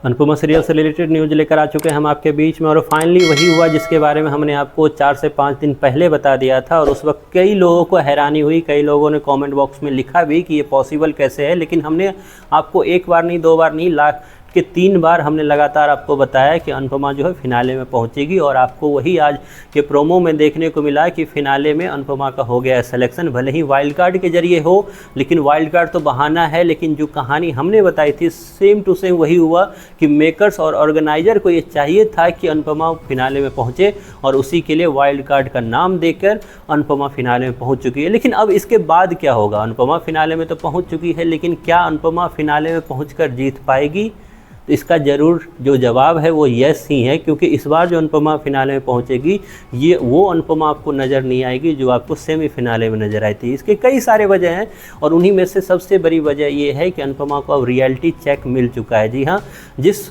Anupama serial से related news लेकर आ चुके हैं हम आपके बीच में, और फाइनली वही हुआ जिसके बारे में हमने आपको 4 से 5 दिन पहले बता दिया था। और उस वक्त कई लोगों को हैरानी हुई, कई लोगों ने कमेंट बॉक्स में लिखा भी कि ये पॉसिबल कैसे है, लेकिन हमने आपको एक बार नहीं, 2 बार नहीं, लाख के 3 बार हमने लगातार आपको बताया कि अनुपमा जो है फिनाले में पहुंचेगी। और आपको वही आज के प्रोमो में देखने को मिला कि फिनाले में अनुपमा का हो गया है सिलेक्शन। भले ही वाइल्ड कार्ड के जरिए हो, लेकिन वाइल्ड कार्ड तो बहाना है, लेकिन जो कहानी हमने बताई थी सेम टू सेम वही हुआ कि मेकर्स और ऑर्गेनाइजर को ये चाहिए था कि अनुपमा फिनाले में पहुँचे, और उसी के लिए वाइल्ड कार्ड का नाम देकर अनुपमा फिनाले में पहुँच चुकी है। लेकिन अब इसके बाद क्या होगा? अनुपमा फिनाले में तो पहुँच चुकी है, लेकिन क्या अनुपमा फिनाले में पहुँच जीत पाएगी? तो इसका ज़रूर जो जवाब है वो यस ही है, क्योंकि इस बार जो अनुपमा फिनाले में पहुंचेगी ये वो अनुपमा आपको नज़र नहीं आएगी जो आपको सेमीफिनाले में नज़र आई थी। इसके कई सारे वजह हैं, और उन्हीं में से सबसे बड़ी वजह ये है कि अनुपमा को अब रियलिटी चेक मिल चुका है। जी हाँ, जिस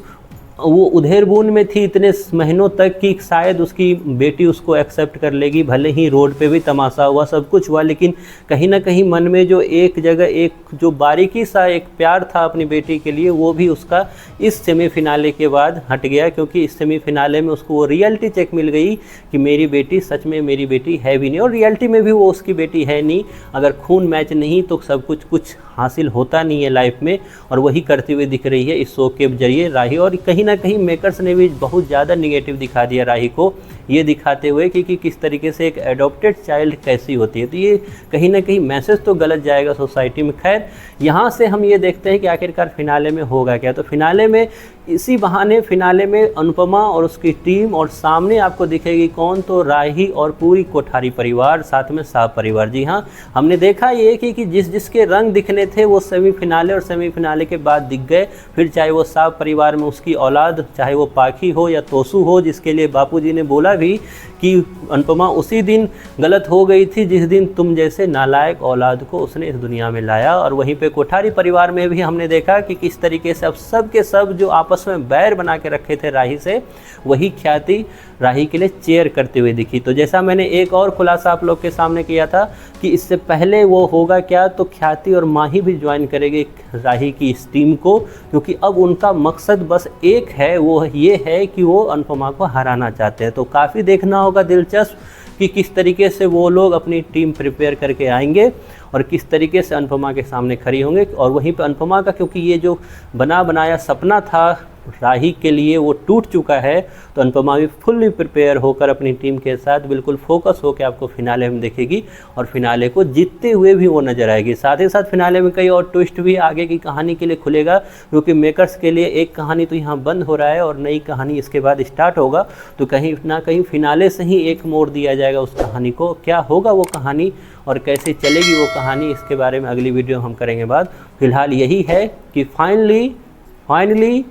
वो उधेड़बुन में थी इतने महीनों तक कि शायद उसकी बेटी उसको एक्सेप्ट कर लेगी, भले ही रोड पे भी तमाशा हुआ, सब कुछ हुआ, लेकिन कहीं ना कहीं मन में जो एक जगह एक जो बारीकी सा एक प्यार था अपनी बेटी के लिए, वो भी उसका इस सेमीफिनाले के बाद हट गया। क्योंकि इस सेमीफिनाले में उसको वो रियलिटी चेक मिल गई कि मेरी बेटी सच में मेरी बेटी है भी नहीं, और रियलिटी में भी वो उसकी बेटी है नहीं। अगर खून मैच नहीं तो सब कुछ हासिल होता नहीं है लाइफ में, और वही करती हुई दिख रही है इस शो के जरिए राही। और कहीं ना कहीं मेकर्स ने भी बहुत ज़्यादा निगेटिव दिखा दिया राही को, ये दिखाते हुए कि किस तरीके से एक एडॉप्टेड चाइल्ड कैसी होती है। तो ये कहीं ना कहीं मैसेज तो गलत जाएगा सोसाइटी में। खैर, यहाँ से हम ये देखते हैं कि आखिरकार फिनाले में होगा क्या। तो फिनाले में इसी बहाने फिनाले में अनुपमा और उसकी टीम, और सामने आपको दिखेगी कौन? तो राही और पूरी कोठारी परिवार, साथ में साहब परिवार। जी हाँ, हमने देखा ये कि जिसके रंग दिखने थे वो सेमीफिनाले और सेमीफिनाले के बाद दिख गए। फिर चाहे वो साहब परिवार में उसकी औलाद, चाहे वो पाखी हो या तोसू हो, जिसके लिए बापूजी ने बोला भी कि अनुपमा उसी दिन गलत हो गई थी जिस दिन तुम जैसे नालायक औलाद को उसने इस दुनिया में लाया। और वहीं पे कोठारी परिवार में भी हमने देखा कि किस तरीके से अब सब के सब जो आपस में बैर बना के रखे थे राही से, वही ख्याति राही के लिए चेयर करते हुए दिखी। तो जैसा मैंने एक और खुलासा आप लोग के सामने किया था कि इससे पहले वो होगा क्या, तो ख्याति और माही भी ज्वाइन करेगी राही की इस टीम को, क्योंकि अब उनका मकसद बस एक है, वो ये है कि वो अनुपमा को हराना चाहते हैं। तो काफ़ी देखना होगा दिलचस्प कि किस तरीके से वो लोग अपनी टीम प्रिपेयर करके आएंगे और किस तरीके से अनुपमा के सामने खड़ी होंगे। और वहीं पर अनुपमा का, क्योंकि ये जो बना बनाया सपना था राही के लिए वो टूट चुका है, तो अनुपमा भी फुल्ली प्रिपेयर होकर अपनी टीम के साथ बिल्कुल फोकस होकर आपको फिनाले में देखेगी, और फिनाले को जीतते हुए भी वो नजर आएगी। साथ ही साथ फिनाले में कई और ट्विस्ट भी आगे की कहानी के लिए खुलेगा, क्योंकि मेकर्स के लिए एक कहानी तो यहाँ बंद हो रहा है और नई कहानी इसके बाद स्टार्ट होगा। तो कहीं ना कहीं फिनाले से ही एक मोड़ दिया जाएगा उस कहानी को। क्या होगा वो कहानी और कैसे चलेगी वो कहानी, इसके बारे में अगली वीडियो हम करेंगे बात। फिलहाल यही है कि फाइनली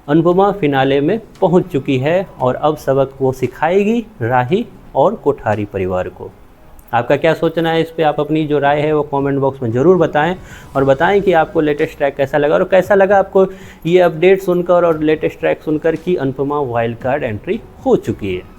अनुपमा फिनाले में पहुंच चुकी है, और अब सबक वो सिखाएगी राही और कोठारी परिवार को। आपका क्या सोचना है इस पे? आप अपनी जो राय है वो कमेंट बॉक्स में ज़रूर बताएं, और बताएं कि आपको लेटेस्ट ट्रैक कैसा लगा, और कैसा लगा आपको ये अपडेट सुनकर और लेटेस्ट ट्रैक सुनकर कि अनुपमा वाइल्ड कार्ड एंट्री हो चुकी है।